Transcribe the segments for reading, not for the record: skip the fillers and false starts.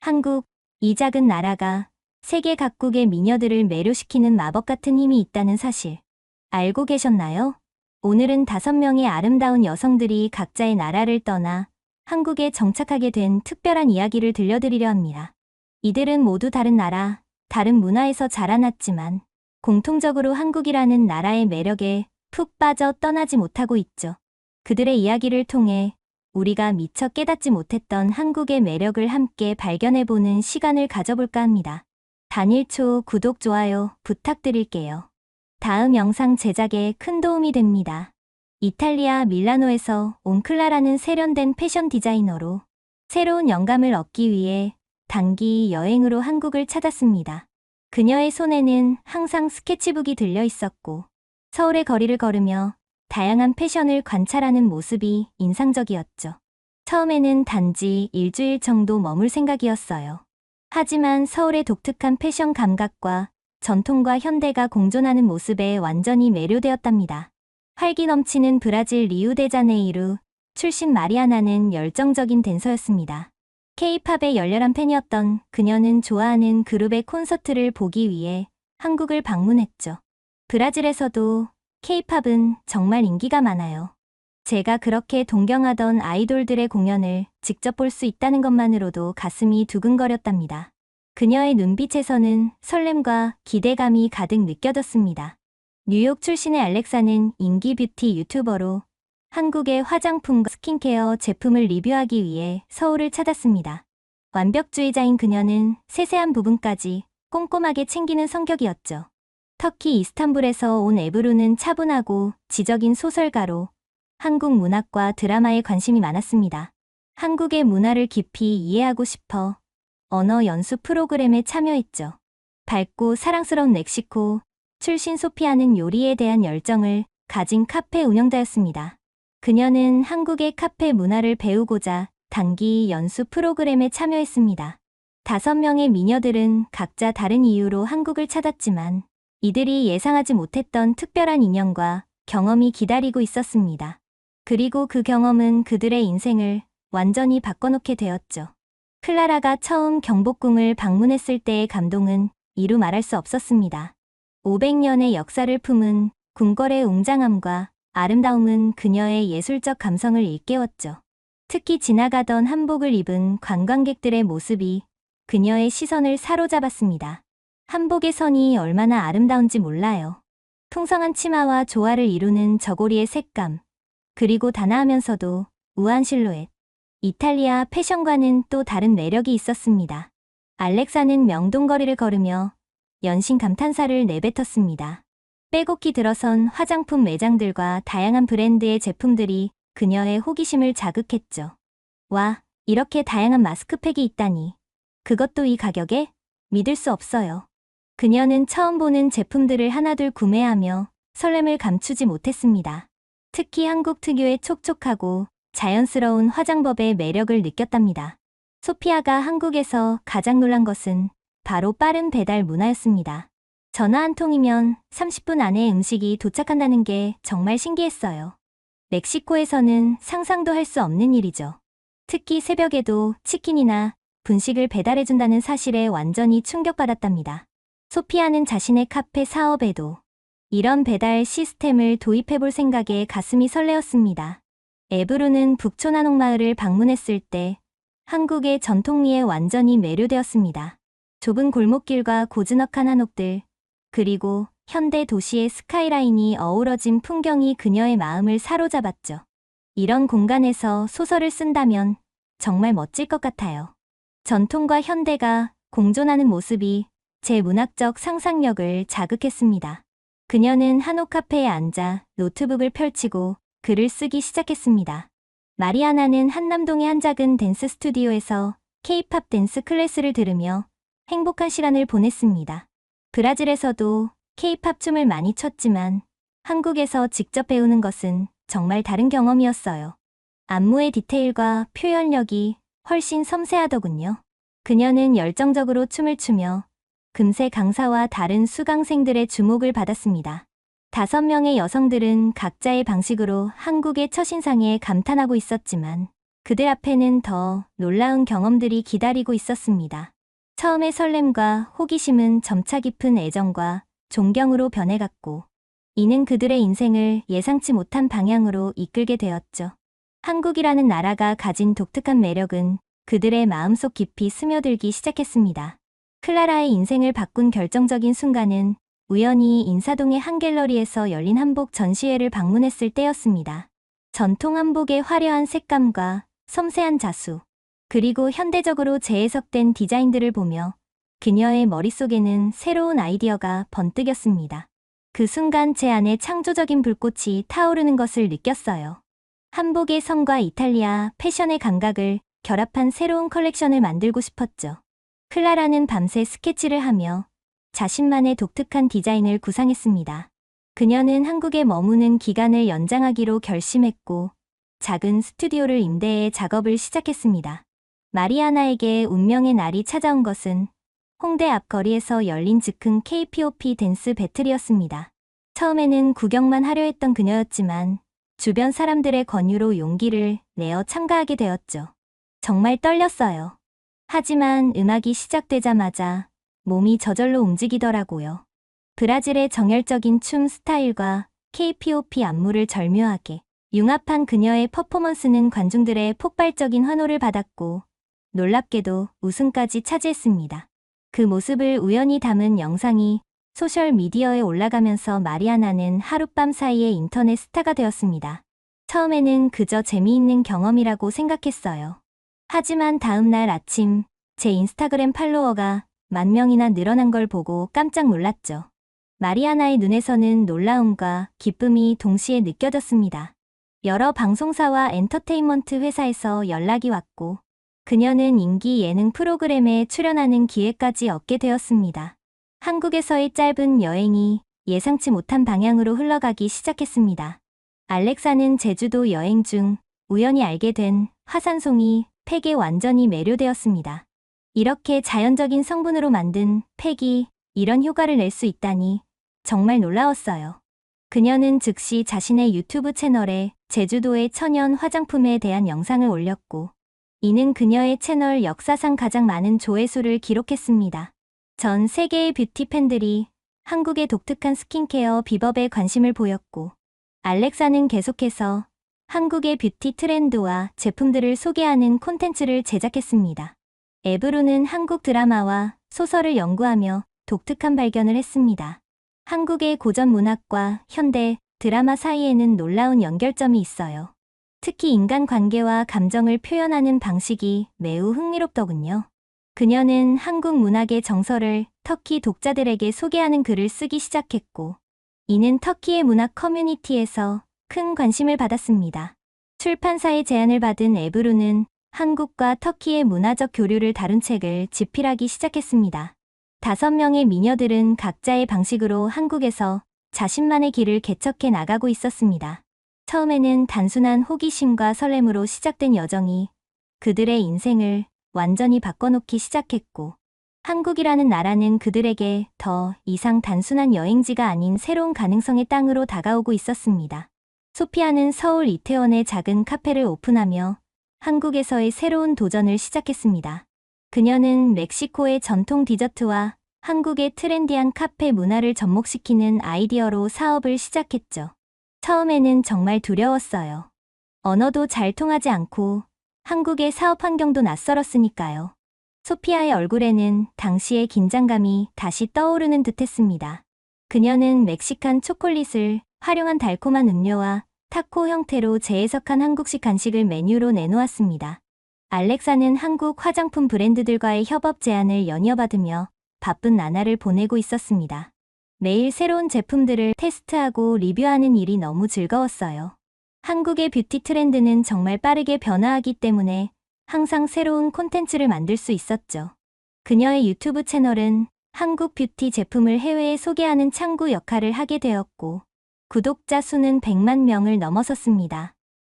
한국, 이 작은 나라가 세계 각국의 미녀들을 매료시키는 마법 같은 힘이 있다는 사실 알고 계셨나요? 오늘은 5명의 아름다운 여성들이 각자의 나라를 떠나 한국에 정착하게 된 특별한 이야기를 들려드리려 합니다. 이들은 모두 다른 나라, 다른 문화에서 자라났지만 공통적으로 한국이라는 나라의 매력에 푹 빠져 떠나지 못하고 있죠. 그들의 이야기를 통해 우리가 미처 깨닫지 못했던 한국의 매력을 함께 발견해보는 시간을 가져볼까 합니다. 단일초 구독, 좋아요 부탁드릴게요. 다음 영상 제작에 큰 도움이 됩니다. 이탈리아 밀라노에서 온 클라라는 세련된 패션 디자이너로 새로운 영감을 얻기 위해 단기 여행으로 한국을 찾았습니다. 그녀의 손에는 항상 스케치북이 들려 있었고 서울의 거리를 걸으며 다양한 패션을 관찰하는 모습이 인상적이었죠. 처음에는 단지 일주일 정도 머물 생각이었어요. 하지만 서울의 독특한 패션 감각과 전통과 현대가 공존하는 모습에 완전히 매료되었답니다. 활기 넘치는 브라질 리우데자네이루 출신 마리아나는 열정적인 댄서였습니다. K-팝의 열렬한 팬이었던 그녀는 좋아하는 그룹의 콘서트를 보기 위해 한국을 방문했죠. 브라질에서도 K-팝은 정말 인기가 많아요. 제가 그렇게 동경하던 아이돌들의 공연을 직접 볼 수 있다는 것만으로도 가슴이 두근거렸답니다. 그녀의 눈빛에서는 설렘과 기대감이 가득 느껴졌습니다. 뉴욕 출신의 알렉사는 인기 뷰티 유튜버로 한국의 화장품과 스킨케어 제품을 리뷰하기 위해 서울을 찾았습니다. 완벽주의자인 그녀는 세세한 부분까지 꼼꼼하게 챙기는 성격이었죠. 터키 이스탄불에서 온 에브루는 차분하고 지적인 소설가로 한국 문학과 드라마에 관심이 많았습니다. 한국의 문화를 깊이 이해하고 싶어 언어 연수 프로그램에 참여했죠. 밝고 사랑스러운 멕시코 출신 소피아는 요리에 대한 열정을 가진 카페 운영자였습니다. 그녀는 한국의 카페 문화를 배우고자 단기 연수 프로그램에 참여했습니다. 5명의 미녀들은 각자 다른 이유로 한국을 찾았지만 이들이 예상하지 못했던 특별한 인연과 경험이 기다리고 있었습니다. 그리고 그 경험은 그들의 인생을 완전히 바꿔놓게 되었죠. 클라라가 처음 경복궁을 방문했을 때의 감동은 이루 말할 수 없었습니다. 500년의 역사를 품은 궁궐의 웅장함과 아름다움은 그녀의 예술적 감성을 일깨웠죠. 특히 지나가던 한복을 입은 관광객들의 모습이 그녀의 시선을 사로잡았습니다. 한복의 선이 얼마나 아름다운지 몰라요. 풍성한 치마와 조화를 이루는 저고리의 색감, 그리고 단아하면서도 우아한 실루엣. 이탈리아 패션과는 또 다른 매력이 있었습니다. 알렉사는 명동거리를 걸으며 연신 감탄사를 내뱉었습니다. 빼곡히 들어선 화장품 매장들과 다양한 브랜드의 제품들이 그녀의 호기심을 자극했죠. 와, 이렇게 다양한 마스크팩이 있다니. 그것도 이 가격에? 믿을 수 없어요. 그녀는 처음 보는 제품들을 하나둘 구매하며 설렘을 감추지 못했습니다. 특히 한국 특유의 촉촉하고 자연스러운 화장법의 매력을 느꼈답니다. 소피아가 한국에서 가장 놀란 것은 바로 빠른 배달 문화였습니다. 전화 한 통이면 30분 안에 음식이 도착한다는 게 정말 신기했어요. 멕시코에서는 상상도 할 수 없는 일이죠. 특히 새벽에도 치킨이나 분식을 배달해준다는 사실에 완전히 충격받았답니다. 소피아는 자신의 카페 사업에도 이런 배달 시스템을 도입해볼 생각에 가슴이 설레었습니다. 에브루는 북촌 한옥마을을 방문했을 때 한국의 전통미에 완전히 매료되었습니다. 좁은 골목길과 고즈넉한 한옥들, 그리고 현대 도시의 스카이라인이 어우러진 풍경이 그녀의 마음을 사로잡았죠. 이런 공간에서 소설을 쓴다면 정말 멋질 것 같아요. 전통과 현대가 공존하는 모습이 제 문학적 상상력을 자극했습니다. 그녀는 한옥 카페에 앉아 노트북을 펼치고 글을 쓰기 시작했습니다. 마리아나는 한남동의 한 작은 댄스 스튜디오에서 K-팝 댄스 클래스를 들으며 행복한 시간을 보냈습니다. 브라질에서도 K-팝 춤을 많이 췄지만 한국에서 직접 배우는 것은 정말 다른 경험이었어요. 안무의 디테일과 표현력이 훨씬 섬세하더군요. 그녀는 열정적으로 춤을 추며 금세 강사와 다른 수강생들의 주목을 받았습니다. 5명의 여성들은 각자의 방식으로 한국의 첫인상에 감탄하고 있었지만 그들 앞에는 더 놀라운 경험들이 기다리고 있었습니다. 처음의 설렘과 호기심은 점차 깊은 애정과 존경으로 변해갔고, 이는 그들의 인생을 예상치 못한 방향으로 이끌게 되었죠. 한국이라는 나라가 가진 독특한 매력은 그들의 마음속 깊이 스며들기 시작했습니다. 클라라의 인생을 바꾼 결정적인 순간은 우연히 인사동의 한 갤러리에서 열린 한복 전시회를 방문했을 때였습니다. 전통 한복의 화려한 색감과 섬세한 자수, 그리고 현대적으로 재해석된 디자인들을 보며 그녀의 머릿속에는 새로운 아이디어가 번뜩였습니다. 그 순간 제 안에 창조적인 불꽃이 타오르는 것을 느꼈어요. 한복의 성과 이탈리아 패션의 감각을 결합한 새로운 컬렉션을 만들고 싶었죠. 클라라는 밤새 스케치를 하며 자신만의 독특한 디자인을 구상했습니다. 그녀는 한국에 머무는 기간을 연장하기로 결심했고 작은 스튜디오를 임대해 작업을 시작했습니다. 마리아나에게 운명의 날이 찾아온 것은 홍대 앞 거리에서 열린 즉흥 K-POP 댄스 배틀이었습니다. 처음에는 구경만 하려 했던 그녀였지만 주변 사람들의 권유로 용기를 내어 참가하게 되었죠. 정말 떨렸어요. 하지만 음악이 시작되자마자 몸이 저절로 움직이더라고요. 브라질의 정열적인 춤 스타일과 K-POP 안무를 절묘하게 융합한 그녀의 퍼포먼스는 관중들의 폭발적인 환호를 받았고 놀랍게도 우승까지 차지했습니다. 그 모습을 우연히 담은 영상이 소셜미디어에 올라가면서 마리아나는 하룻밤 사이에 인터넷 스타가 되었습니다. 처음에는 그저 재미있는 경험이라고 생각했어요. 하지만 다음 날 아침 제 인스타그램 팔로워가 10,000명이나 늘어난 걸 보고 깜짝 놀랐죠. 마리아나의 눈에서는 놀라움과 기쁨이 동시에 느껴졌습니다. 여러 방송사와 엔터테인먼트 회사에서 연락이 왔고 그녀는 인기 예능 프로그램에 출연하는 기회까지 얻게 되었습니다. 한국에서의 짧은 여행이 예상치 못한 방향으로 흘러가기 시작했습니다. 알렉사는 제주도 여행 중 우연히 알게 된 화산송이 팩에 완전히 매료되었습니다. 이렇게 자연적인 성분으로 만든 팩이 이런 효과를 낼 수 있다니 정말 놀라웠어요. 그녀는 즉시 자신의 유튜브 채널에 제주도의 천연 화장품에 대한 영상을 올렸고 이는 그녀의 채널 역사상 가장 많은 조회수를 기록했습니다. 전 세계의 뷰티 팬들이 한국의 독특한 스킨케어 비법에 관심을 보였고 알렉사는 계속해서 한국의 뷰티 트렌드와 제품들을 소개하는 콘텐츠를 제작했습니다. 앱으로는 한국 드라마와 소설을 연구하며 독특한 발견을 했습니다. 한국의 고전 문학과 현대 드라마 사이에는 놀라운 연결점이 있어요. 특히 인간관계와 감정을 표현하는 방식이 매우 흥미롭더군요. 그녀는 한국 문학의 정서를 터키 독자들에게 소개하는 글을 쓰기 시작했고, 이는 터키의 문학 커뮤니티에서 큰 관심을 받았습니다. 출판사의 제안을 받은 에브루는 한국과 터키의 문화적 교류를 다룬 책을 집필하기 시작했습니다. 5명의 미녀들은 각자의 방식으로 한국에서 자신만의 길을 개척해 나가고 있었습니다. 처음에는 단순한 호기심과 설렘으로 시작된 여정이 그들의 인생을 완전히 바꿔놓기 시작했고, 한국이라는 나라는 그들에게 더 이상 단순한 여행지가 아닌 새로운 가능성의 땅으로 다가오고 있었습니다. 소피아는 서울 이태원의 작은 카페를 오픈하며 한국에서의 새로운 도전을 시작했습니다. 그녀는 멕시코의 전통 디저트와 한국의 트렌디한 카페 문화를 접목시키는 아이디어로 사업을 시작했죠. 처음에는 정말 두려웠어요. 언어도 잘 통하지 않고 한국의 사업 환경도 낯설었으니까요. 소피아의 얼굴에는 당시의 긴장감이 다시 떠오르는 듯했습니다. 그녀는 멕시칸 초콜릿을 활용한 달콤한 음료와 타코 형태로 재해석한 한국식 간식을 메뉴로 내놓았습니다. 알렉사는 한국 화장품 브랜드들과의 협업 제안을 연이어받으며 바쁜 나날을 보내고 있었습니다. 매일 새로운 제품들을 테스트하고 리뷰하는 일이 너무 즐거웠어요. 한국의 뷰티 트렌드는 정말 빠르게 변화하기 때문에 항상 새로운 콘텐츠를 만들 수 있었죠. 그녀의 유튜브 채널은 한국 뷰티 제품을 해외에 소개하는 창구 역할을 하게 되었고, 구독자 수는 100만 명을 넘어섰습니다.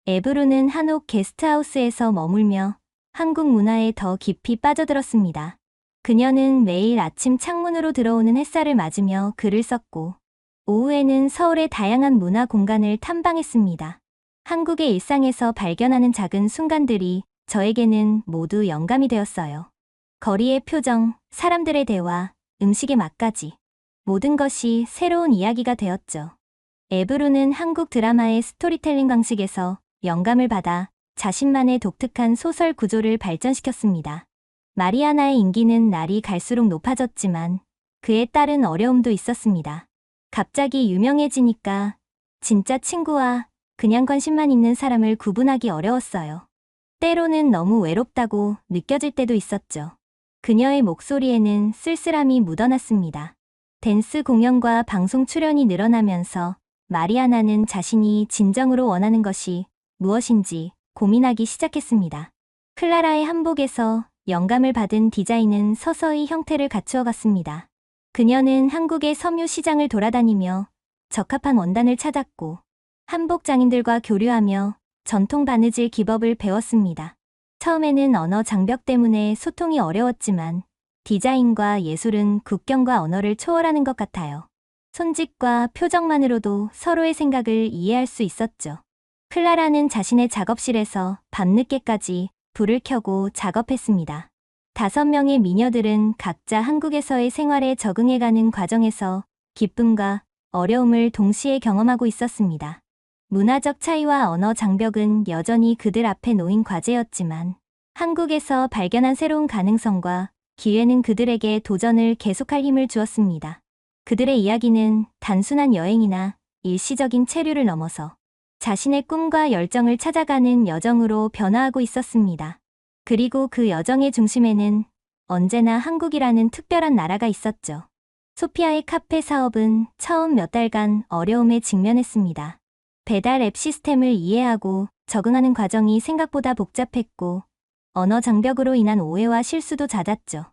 앱으로는 한옥 게스트하우스에서 머물며 한국 문화에 더 깊이 빠져들었습니다. 그녀는 매일 아침 창문으로 들어오는 햇살을 맞으며 글을 썼고, 오후에는 서울의 다양한 문화 공간을 탐방했습니다. 한국의 일상에서 발견하는 작은 순간들이 저에게는 모두 영감이 되었어요. 거리의 표정, 사람들의 대화, 음식의 맛까지. 모든 것이 새로운 이야기가 되었죠. 에브루는 한국 드라마의 스토리텔링 방식에서 영감을 받아 자신만의 독특한 소설 구조를 발전시켰습니다. 마리아나의 인기는 날이 갈수록 높아졌지만 그에 따른 어려움도 있었습니다. 갑자기 유명해지니까 진짜 친구와 그냥 관심만 있는 사람을 구분하기 어려웠어요. 때로는 너무 외롭다고 느껴질 때도 있었죠. 그녀의 목소리에는 쓸쓸함이 묻어났습니다. 댄스 공연과 방송 출연이 늘어나면서 마리아나는 자신이 진정으로 원하는 것이 무엇인지 고민하기 시작했습니다. 클라라의 한복에서 영감을 받은 디자인은 서서히 형태를 갖추어 갔습니다. 그녀는 한국의 섬유 시장을 돌아다니며 적합한 원단을 찾았고 한복 장인들과 교류하며 전통 바느질 기법을 배웠습니다. 처음에는 언어 장벽 때문에 소통이 어려웠지만 디자인과 예술은 국경과 언어를 초월하는 것 같아요. 손짓과 표정만으로도 서로의 생각을 이해할 수 있었죠. 클라라는 자신의 작업실에서 밤늦게까지 불을 켜고 작업했습니다. 5명의 미녀들은 각자 한국에서의 생활에 적응해가는 과정에서 기쁨과 어려움을 동시에 경험하고 있었습니다. 문화적 차이와 언어 장벽은 여전히 그들 앞에 놓인 과제였지만 한국에서 발견한 새로운 가능성과 기회는 그들에게 도전을 계속할 힘을 주었습니다. 그들의 이야기는 단순한 여행이나 일시적인 체류를 넘어서 자신의 꿈과 열정을 찾아가는 여정으로 변화하고 있었습니다. 그리고 그 여정의 중심에는 언제나 한국이라는 특별한 나라가 있었죠. 소피아의 카페 사업은 처음 몇 달간 어려움에 직면했습니다. 배달 앱 시스템을 이해하고 적응하는 과정이 생각보다 복잡했고 언어 장벽으로 인한 오해와 실수도 잦았죠.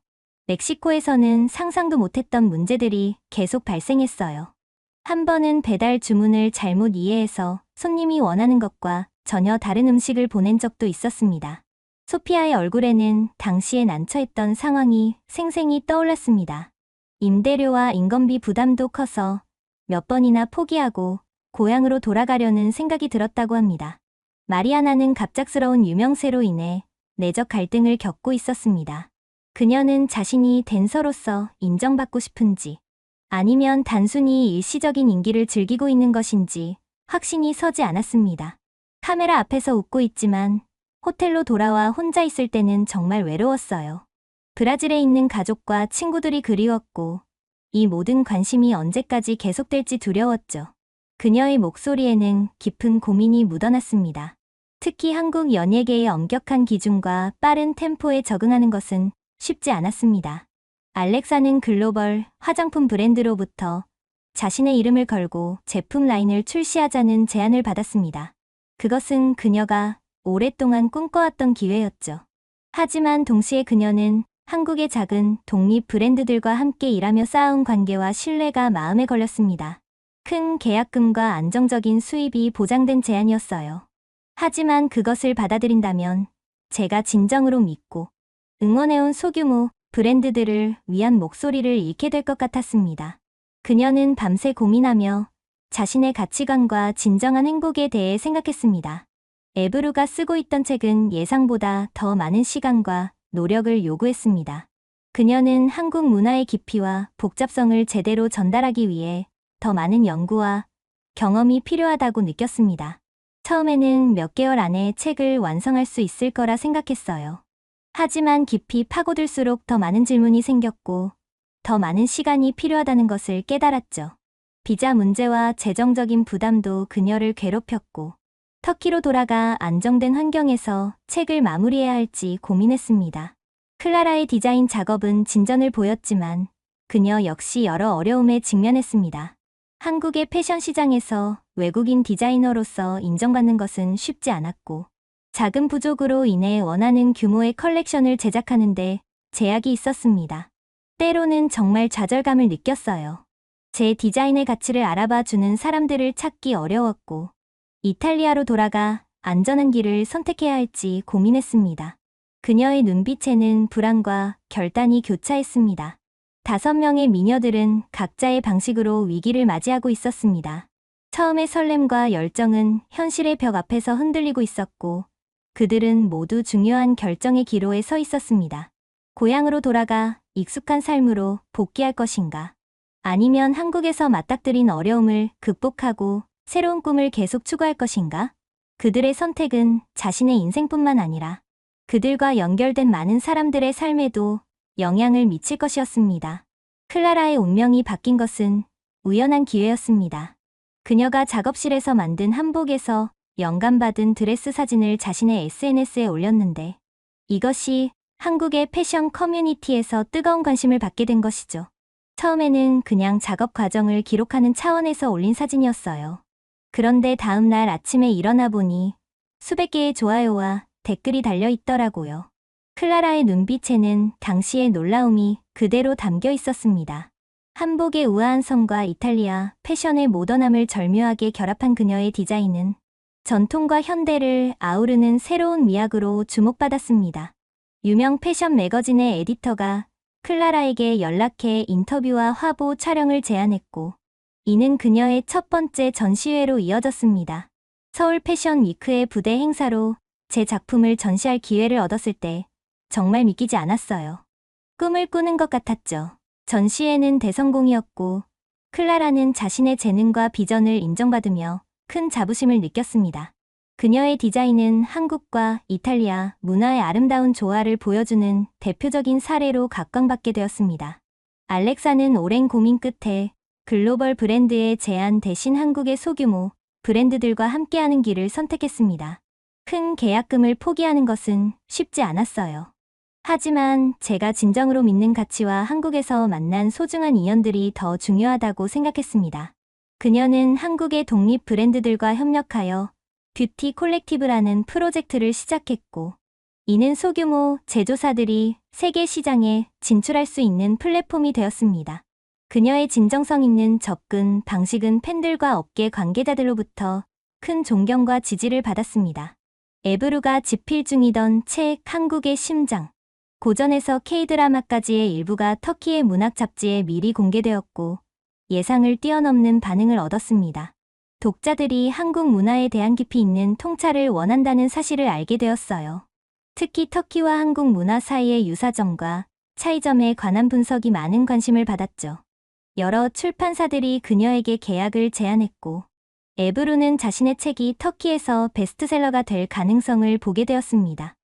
멕시코에서는 상상도 못했던 문제들이 계속 발생했어요. 한 번은 배달 주문을 잘못 이해해서 손님이 원하는 것과 전혀 다른 음식을 보낸 적도 있었습니다. 소피아의 얼굴에는 당시에 난처했던 상황이 생생히 떠올랐습니다. 임대료와 인건비 부담도 커서 몇 번이나 포기하고 고향으로 돌아가려는 생각이 들었다고 합니다. 마리아나는 갑작스러운 유명세로 인해 내적 갈등을 겪고 있었습니다. 그녀는 자신이 댄서로서 인정받고 싶은지 아니면 단순히 일시적인 인기를 즐기고 있는 것인지 확신이 서지 않았습니다. 카메라 앞에서 웃고 있지만 호텔로 돌아와 혼자 있을 때는 정말 외로웠어요. 브라질에 있는 가족과 친구들이 그리웠고 이 모든 관심이 언제까지 계속될지 두려웠죠. 그녀의 목소리에는 깊은 고민이 묻어났습니다. 특히 한국 연예계의 엄격한 기준과 빠른 템포에 적응하는 것은 쉽지 않았습니다. 알렉사는 글로벌 화장품 브랜드로부터 자신의 이름을 걸고 제품 라인을 출시하자는 제안을 받았습니다. 그것은 그녀가 오랫동안 꿈꿔왔던 기회였죠. 하지만 동시에 그녀는 한국의 작은 독립 브랜드들과 함께 일하며 쌓아온 관계와 신뢰가 마음에 걸렸습니다. 큰 계약금과 안정적인 수입이 보장된 제안이었어요. 하지만 그것을 받아들인다면 제가 진정으로 믿고 응원해온 소규모 브랜드들을 위한 목소리를 잃게 될 것 같았습니다. 그녀는 밤새 고민하며 자신의 가치관과 진정한 행복에 대해 생각했습니다. 에브루가 쓰고 있던 책은 예상보다 더 많은 시간과 노력을 요구했습니다. 그녀는 한국 문화의 깊이와 복잡성을 제대로 전달하기 위해 더 많은 연구와 경험이 필요하다고 느꼈습니다. 처음에는 몇 개월 안에 책을 완성할 수 있을 거라 생각했어요. 하지만 깊이 파고들수록 더 많은 질문이 생겼고 더 많은 시간이 필요하다는 것을 깨달았죠. 비자 문제와 재정적인 부담도 그녀를 괴롭혔고 터키로 돌아가 안정된 환경에서 책을 마무리해야 할지 고민했습니다. 클라라의 디자인 작업은 진전을 보였지만 그녀 역시 여러 어려움에 직면했습니다. 한국의 패션 시장에서 외국인 디자이너로서 인정받는 것은 쉽지 않았고 작은 부족으로 인해 원하는 규모의 컬렉션을 제작하는데 제약이 있었습니다. 때로는 정말 좌절감을 느꼈어요. 제 디자인의 가치를 알아봐 주는 사람들을 찾기 어려웠고 이탈리아로 돌아가 안전한 길을 선택해야 할지 고민했습니다. 그녀의 눈빛에는 불안과 결단이 교차했습니다. 5명의 미녀들은 각자의 방식으로 위기를 맞이하고 있었습니다. 처음의 설렘과 열정은 현실의 벽 앞에서 흔들리고 있었고, 그들은 모두 중요한 결정의 기로에 서 있었습니다. 고향으로 돌아가 익숙한 삶으로 복귀할 것인가? 아니면 한국에서 맞닥뜨린 어려움을 극복하고 새로운 꿈을 계속 추구할 것인가? 그들의 선택은 자신의 인생뿐만 아니라 그들과 연결된 많은 사람들의 삶에도 영향을 미칠 것이었습니다. 클라라의 운명이 바뀐 것은 우연한 기회였습니다. 그녀가 작업실에서 만든 한복에서 영감받은 드레스 사진을 자신의 SNS에 올렸는데, 이것이 한국의 패션 커뮤니티에서 뜨거운 관심을 받게 된 것이죠. 처음에는 그냥 작업 과정을 기록하는 차원에서 올린 사진이었어요. 그런데 다음 날 아침에 일어나 보니 수백 개의 좋아요와 댓글이 달려 있더라고요. 클라라의 눈빛에는 당시의 놀라움이 그대로 담겨 있었습니다. 한복의 우아한 성과 이탈리아 패션의 모던함을 절묘하게 결합한 그녀의 디자인은 전통과 현대를 아우르는 새로운 미학으로 주목받았습니다. 유명 패션 매거진의 에디터가 클라라에게 연락해 인터뷰와 화보 촬영을 제안했고, 이는 그녀의 첫 번째 전시회로 이어졌습니다. 서울 패션 위크의 부대 행사로 제 작품을 전시할 기회를 얻었을 때 정말 믿기지 않았어요. 꿈을 꾸는 것 같았죠. 전시회는 대성공이었고, 클라라는 자신의 재능과 비전을 인정받으며 큰 자부심을 느꼈습니다. 그녀의 디자인은 한국과 이탈리아 문화의 아름다운 조화를 보여주는 대표적인 사례로 각광받게 되었습니다. 알렉사는 오랜 고민 끝에 글로벌 브랜드의 제안 대신 한국의 소규모 브랜드들과 함께하는 길을 선택했습니다. 큰 계약금을 포기하는 것은 쉽지 않았어요. 하지만 제가 진정으로 믿는 가치와 한국에서 만난 소중한 인연들이 더 중요하다고 생각했습니다. 그녀는 한국의 독립 브랜드들과 협력하여 뷰티 콜렉티브라는 프로젝트를 시작했고, 이는 소규모 제조사들이 세계 시장에 진출할 수 있는 플랫폼이 되었습니다. 그녀의 진정성 있는 접근 방식은 팬들과 업계 관계자들로부터 큰 존경과 지지를 받았습니다. 에브루가 집필 중이던 책 한국의 심장, 고전에서 K드라마까지의 일부가 터키의 문학 잡지에 미리 공개되었고, 예상을 뛰어넘는 반응을 얻었습니다. 독자들이 한국 문화에 대한 깊이 있는 통찰을 원한다는 사실을 알게 되었어요. 특히 터키와 한국 문화 사이의 유사점과 차이점에 관한 분석이 많은 관심을 받았죠. 여러 출판사들이 그녀에게 계약을 제안했고, 에브루는 자신의 책이 터키에서 베스트셀러가 될 가능성을 보게 되었습니다.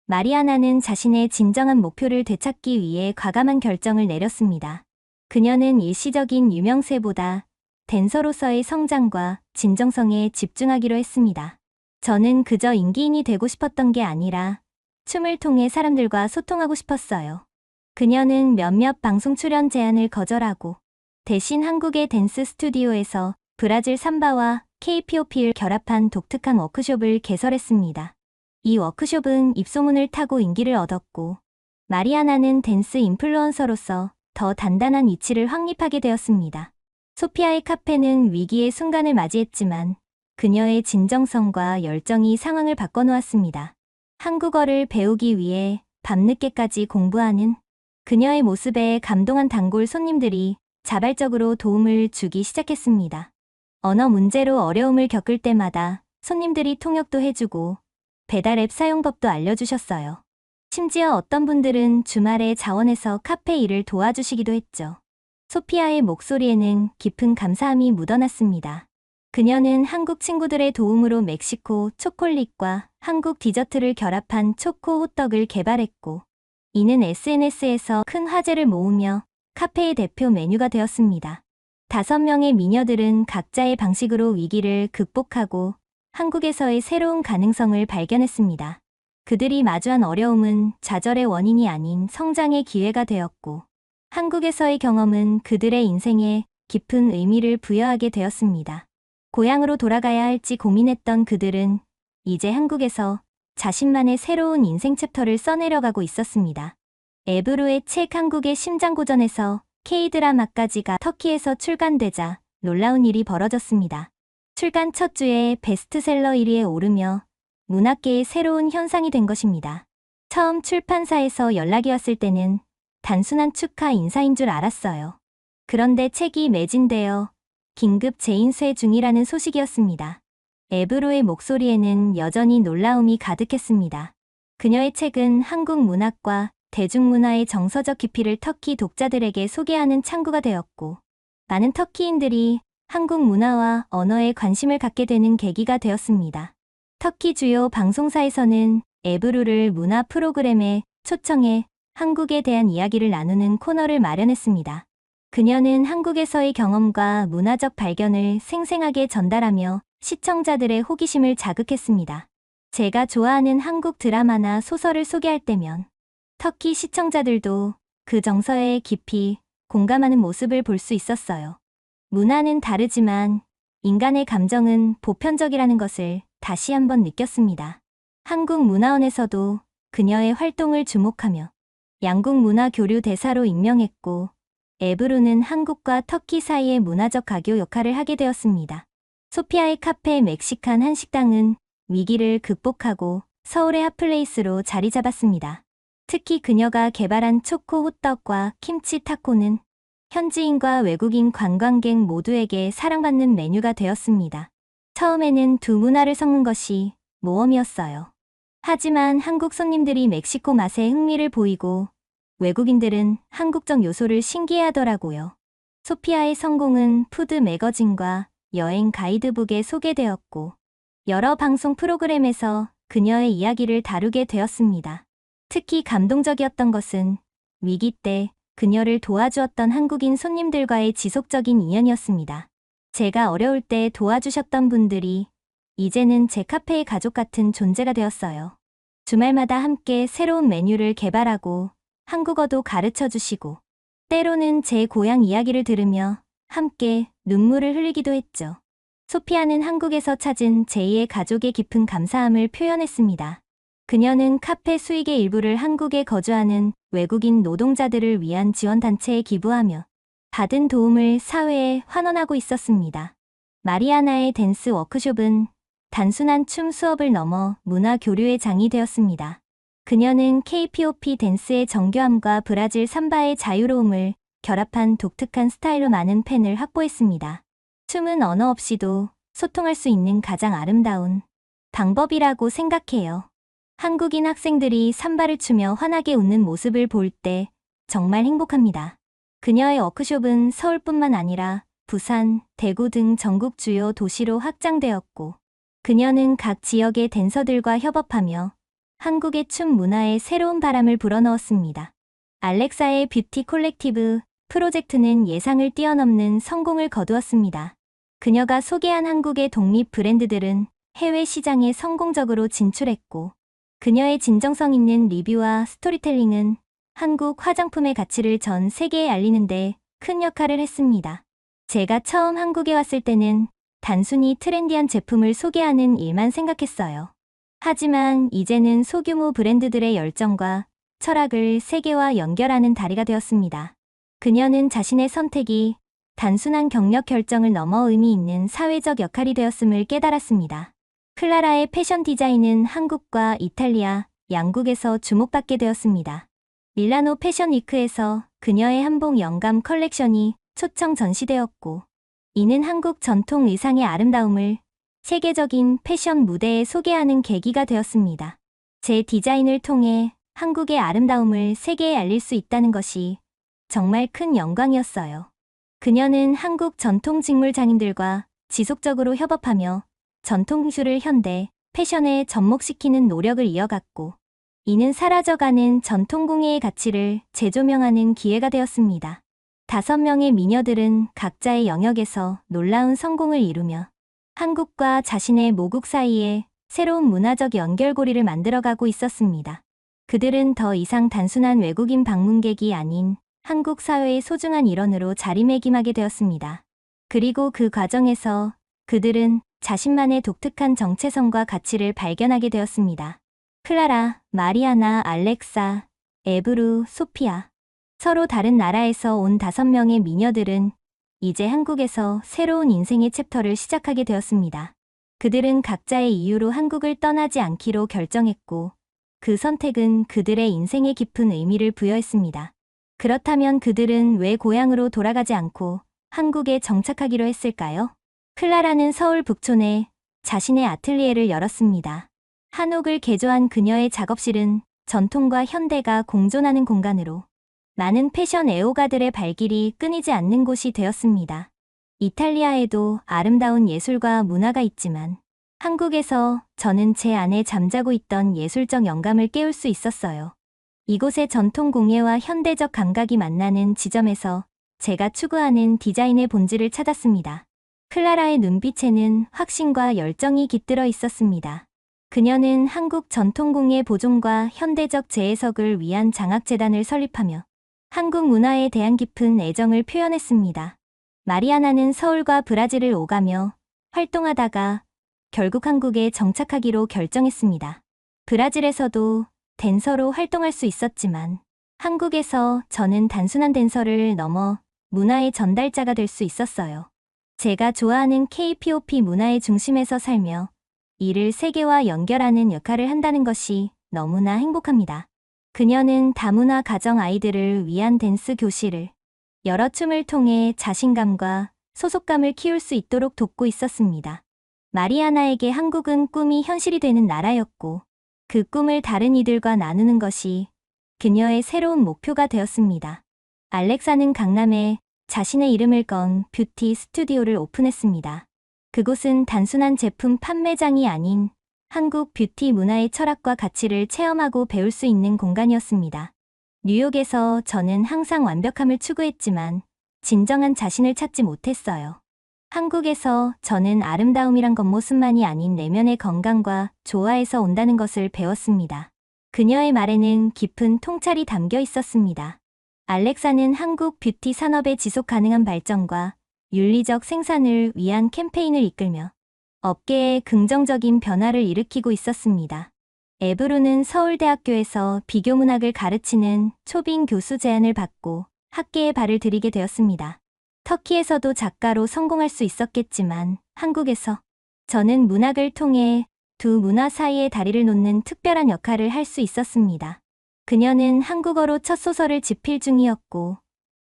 마리아나는 자신의 진정한 목표를 되찾기 위해 과감한 결정을 내렸습니다. 그녀는 일시적인 유명세보다 댄서로서의 성장과 진정성에 집중하기로 했습니다. 저는 그저 인기인이 되고 싶었던 게 아니라 춤을 통해 사람들과 소통하고 싶었어요. 그녀는 몇몇 방송 출연 제안을 거절하고 대신 한국의 댄스 스튜디오에서 브라질 삼바와 K-POP를 결합한 독특한 워크숍을 개설했습니다. 이 워크숍은 입소문을 타고 인기를 얻었고, 마리아나는 댄스 인플루언서로서 더 단단한 위치를 확립하게 되었습니다. 소피아의 카페는 위기의 순간을 맞이했지만 그녀의 진정성과 열정이 상황을 바꿔놓았습니다. 한국어를 배우기 위해 밤늦게까지 공부하는 그녀의 모습에 감동한 단골 손님들이 자발적으로 도움을 주기 시작했습니다. 언어 문제로 어려움을 겪을 때마다 손님들이 통역도 해주고 배달 앱 사용법도 알려주셨어요. 심지어 어떤 분들은 주말에 자원해서 카페 일을 도와주시기도 했죠. 소피아의 목소리에는 깊은 감사함이 묻어났습니다. 그녀는 한국 친구들의 도움으로 멕시코 초콜릿과 한국 디저트를 결합한 초코 호떡을 개발했고, 이는 SNS에서 큰 화제를 모으며 카페의 대표 메뉴가 되었습니다. 5명의 미녀들은 각자의 방식으로 위기를 극복하고 한국에서의 새로운 가능성을 발견했습니다. 그들이 마주한 어려움은 좌절의 원인이 아닌 성장의 기회가 되었고, 한국에서의 경험은 그들의 인생에 깊은 의미를 부여하게 되었습니다. 고향으로 돌아가야 할지 고민했던 그들은 이제 한국에서 자신만의 새로운 인생 챕터를 써내려가고 있었습니다. 에브루의 책 한국의 심장 고전에서 K드라마까지가 터키에서 출간되자 놀라운 일이 벌어졌습니다. 출간 첫 주에 베스트셀러 1위에 오르며 문학계의 새로운 현상이 된 것입니다. 처음 출판사에서 연락이 왔을 때는 단순한 축하 인사인 줄 알았어요. 그런데 책이 매진되어 긴급 재인쇄 중이라는 소식이었습니다. 에브로의 목소리에는 여전히 놀라움이 가득했습니다. 그녀의 책은 한국 문학과 대중문화의 정서적 깊이를 터키 독자들에게 소개하는 창구가 되었고, 많은 터키인들이 한국 문화와 언어에 관심을 갖게 되는 계기가 되었습니다. 터키 주요 방송사에서는 에브루를 문화 프로그램에 초청해 한국에 대한 이야기를 나누는 코너를 마련했습니다. 그녀는 한국에서의 경험과 문화적 발견을 생생하게 전달하며 시청자들의 호기심을 자극했습니다. 제가 좋아하는 한국 드라마나 소설을 소개할 때면 터키 시청자들도 그 정서에 깊이 공감하는 모습을 볼 수 있었어요. 문화는 다르지만 인간의 감정은 보편적이라는 것을 다시 한번 느꼈습니다. 한국문화원에서도 그녀의 활동을 주목하며 양국 문화 교류 대사로 임명했고, 에브루는 한국과 터키 사이의 문화적 가교 역할을 하게 되었습니다. 소피아의 카페 멕시칸 한식당은 위기를 극복하고 서울의 핫플레이스로 자리 잡았습니다. 특히 그녀가 개발한 초코 호떡과 김치 타코는 현지인과 외국인 관광객 모두에게 사랑받는 메뉴가 되었습니다. 처음에는 두 문화를 섞는 것이 모험이었어요. 하지만 한국 손님들이 멕시코 맛에 흥미를 보이고 외국인들은 한국적 요소를 신기해하더라고요. 소피아의 성공은 푸드 매거진과 여행 가이드북에 소개되었고, 여러 방송 프로그램에서 그녀의 이야기를 다루게 되었습니다. 특히 감동적이었던 것은 위기 때 그녀를 도와주었던 한국인 손님들과의 지속적인 인연이었습니다. 제가 어려울 때 도와주셨던 분들이 이제는 제 카페의 가족 같은 존재가 되었어요. 주말마다 함께 새로운 메뉴를 개발하고 한국어도 가르쳐 주시고, 때로는 제 고향 이야기를 들으며 함께 눈물을 흘리기도 했죠. 소피아는 한국에서 찾은 제2의 가족의 깊은 감사함을 표현했습니다. 그녀는 카페 수익의 일부를 한국에 거주하는 외국인 노동자들을 위한 지원단체에 기부하며 받은 도움을 사회에 환원하고 있었습니다. 마리아나의 댄스 워크숍은 단순한 춤 수업을 넘어 문화 교류의 장이 되었습니다. 그녀는 K-POP 댄스의 정교함과 브라질 삼바의 자유로움을 결합한 독특한 스타일로 많은 팬을 확보했습니다. 춤은 언어 없이도 소통할 수 있는 가장 아름다운 방법이라고 생각해요. 한국인 학생들이 삼바를 추며 환하게 웃는 모습을 볼 때 정말 행복합니다. 그녀의 워크숍은 서울뿐만 아니라 부산, 대구 등 전국 주요 도시로 확장되었고, 그녀는 각 지역의 댄서들과 협업하며 한국의 춤 문화에 새로운 바람을 불어넣었습니다. 알렉사의 뷰티 콜렉티브 프로젝트는 예상을 뛰어넘는 성공을 거두었습니다. 그녀가 소개한 한국의 독립 브랜드들은 해외 시장에 성공적으로 진출했고, 그녀의 진정성 있는 리뷰와 스토리텔링은 한국 화장품의 가치를 전 세계에 알리는 데 큰 역할을 했습니다. 제가 처음 한국에 왔을 때는 단순히 트렌디한 제품을 소개하는 일만 생각했어요. 하지만 이제는 소규모 브랜드들의 열정과 철학을 세계와 연결하는 다리가 되었습니다. 그녀는 자신의 선택이 단순한 경력 결정을 넘어 의미 있는 사회적 역할이 되었음을 깨달았습니다. 클라라의 패션 디자인은 한국과 이탈리아, 양국에서 주목받게 되었습니다. 밀라노 패션 위크에서 그녀의 한복 영감 컬렉션이 초청 전시되었고, 이는 한국 전통 의상의 아름다움을 세계적인 패션 무대에 소개하는 계기가 되었습니다. 제 디자인을 통해 한국의 아름다움을 세계에 알릴 수 있다는 것이 정말 큰 영광이었어요. 그녀는 한국 전통 직물 장인들과 지속적으로 협업하며 전통주를 현대 패션에 접목시키는 노력을 이어갔고, 이는 사라져가는 전통공예의 가치를 재조명하는 기회가 되었습니다. 5명의 미녀들은 각자의 영역에서 놀라운 성공을 이루며 한국과 자신의 모국 사이에 새로운 문화적 연결고리를 만들어가고 있었습니다. 그들은 더 이상 단순한 외국인 방문객이 아닌 한국 사회의 소중한 일원으로 자리매김하게 되었습니다. 그리고 그 과정에서 그들은 자신만의 독특한 정체성과 가치를 발견하게 되었습니다. 클라라, 마리아나, 알렉사, 에브루, 소피아. 서로 다른 나라에서 온 5명의 미녀들은 이제 한국에서 새로운 인생의 챕터를 시작하게 되었습니다. 그들은 각자의 이유로 한국을 떠나지 않기로 결정했고, 그 선택은 그들의 인생에 깊은 의미를 부여했습니다. 그렇다면 그들은 왜 고향으로 돌아가지 않고 한국에 정착하기로 했을까요? 클라라는 서울 북촌에 자신의 아틀리에를 열었습니다. 한옥을 개조한 그녀의 작업실은 전통과 현대가 공존하는 공간으로 많은 패션 애호가들의 발길이 끊이지 않는 곳이 되었습니다. 이탈리아에도 아름다운 예술과 문화가 있지만 한국에서 저는 제 안에 잠자고 있던 예술적 영감을 깨울 수 있었어요. 이곳의 전통 공예와 현대적 감각이 만나는 지점에서 제가 추구하는 디자인의 본질을 찾았습니다. 클라라의 눈빛에는 확신과 열정이 깃들어 있었습니다. 그녀는 한국 전통공예 보존과 현대적 재해석을 위한 장학재단을 설립하며 한국 문화에 대한 깊은 애정을 표현했습니다. 마리아나는 서울과 브라질을 오가며 활동하다가 결국 한국에 정착하기로 결정했습니다. 브라질에서도 댄서로 활동할 수 있었지만 한국에서 저는 단순한 댄서를 넘어 문화의 전달자가 될 수 있었어요. 제가 좋아하는 K-POP 문화의 중심에서 살며 이를 세계와 연결하는 역할을 한다는 것이 너무나 행복합니다. 그녀는 다문화 가정 아이들을 위한 댄스 교실을 여러 춤을 통해 자신감과 소속감을 키울 수 있도록 돕고 있었습니다. 마리아나에게 한국은 꿈이 현실이 되는 나라였고 그 꿈을 다른 이들과 나누는 것이 그녀의 새로운 목표가 되었습니다. 알렉사는 강남에 자신의 이름을 건 뷰티 스튜디오를 오픈했습니다. 그곳은 단순한 제품 판매장이 아닌 한국 뷰티 문화의 철학과 가치를 체험하고 배울 수 있는 공간이었습니다. 뉴욕에서 저는 항상 완벽함을 추구했지만 진정한 자신을 찾지 못했어요. 한국에서 저는 아름다움이란 겉모습만이 아닌 내면의 건강과 조화에서 온다는 것을 배웠습니다. 그녀의 말에는 깊은 통찰이 담겨 있었습니다. 알렉사는 한국 뷰티 산업의 지속 가능한 발전과 윤리적 생산을 위한 캠페인을 이끌며 업계에 긍정적인 변화를 일으키고 있었습니다. 에브루는 서울대학교에서 비교문학을 가르치는 초빙 교수 제안을 받고 학계에 발을 들이게 되었습니다. 터키에서도 작가로 성공할 수 있었겠지만 한국에서 저는 문학을 통해 두 문화 사이의 다리를 놓는 특별한 역할을 할 수 있었습니다. 그녀는 한국어로 첫 소설을 집필 중이었고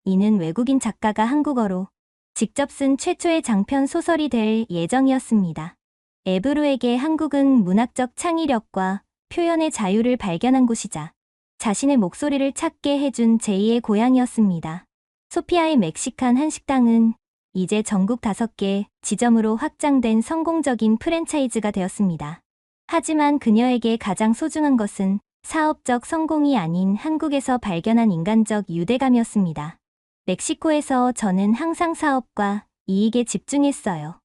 이는 외국인 작가가 한국어로 직접 쓴 최초의 장편 소설이 될 예정이었습니다. 에브루에게 한국은 문학적 창의력과 표현의 자유를 발견한 곳이자 자신의 목소리를 찾게 해준 제2의 고향이었습니다. 소피아의 멕시칸 한식당은 이제 전국 5개 지점으로 확장된 성공적인 프랜차이즈가 되었습니다. 하지만 그녀에게 가장 소중한 것은 사업적 성공이 아닌 한국에서 발견한 인간적 유대감이었습니다. 멕시코에서 저는 항상 사업과 이익에 집중했어요.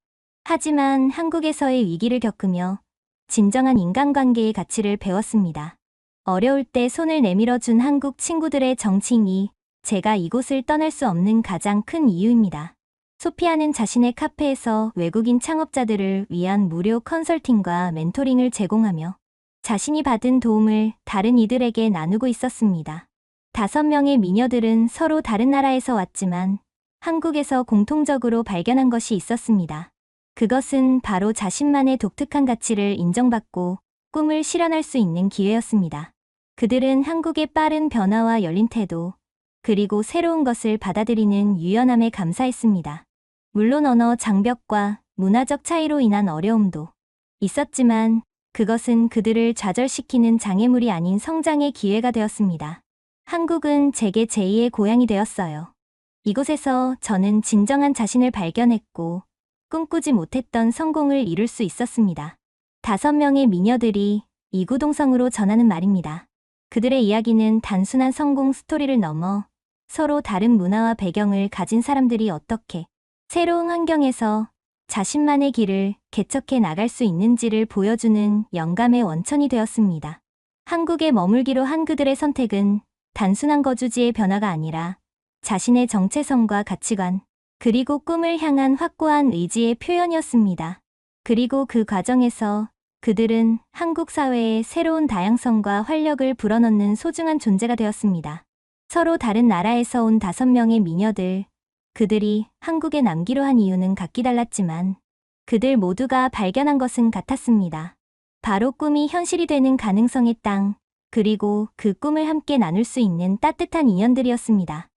하지만 한국에서의 위기를 겪으며 진정한 인간관계의 가치를 배웠습니다. 어려울 때 손을 내밀어준 한국 친구들의 정칭이 제가 이곳을 떠날 수 없는 가장 큰 이유입니다. 소피아는 자신의 카페에서 외국인 창업자들을 위한 무료 컨설팅과 멘토링을 제공하며 자신이 받은 도움을 다른 이들에게 나누고 있었습니다. 5명의 미녀들은 서로 다른 나라에서 왔지만 한국에서 공통적으로 발견한 것이 있었습니다. 그것은 바로 자신만의 독특한 가치를 인정받고 꿈을 실현할 수 있는 기회였습니다. 그들은 한국의 빠른 변화와 열린 태도, 그리고 새로운 것을 받아들이는 유연함에 감사했습니다. 물론 언어 장벽과 문화적 차이로 인한 어려움도 있었지만 그것은 그들을 좌절시키는 장애물이 아닌 성장의 기회가 되었습니다. 한국은 제게 제2의 고향이 되었어요. 이곳에서 저는 진정한 자신을 발견했고 꿈꾸지 못했던 성공을 이룰 수 있었습니다. 5명의 미녀들이 이구동성으로 전하는 말입니다. 그들의 이야기는 단순한 성공 스토리를 넘어 서로 다른 문화와 배경을 가진 사람들이 어떻게 새로운 환경에서 자신만의 길을 개척해 나갈 수 있는지를 보여주는 영감의 원천이 되었습니다. 한국에 머물기로 한 그들의 선택은 단순한 거주지의 변화가 아니라 자신의 정체성과 가치관, 그리고 꿈을 향한 확고한 의지의 표현이었습니다. 그리고 그 과정에서 그들은 한국 사회의 새로운 다양성과 활력을 불어넣는 소중한 존재가 되었습니다. 서로 다른 나라에서 온 5명의 미녀들, 그들이 한국에 남기로 한 이유는 각기 달랐지만 그들 모두가 발견한 것은 같았습니다. 바로 꿈이 현실이 되는 가능성의 땅, 그리고 그 꿈을 함께 나눌 수 있는 따뜻한 인연들이었습니다.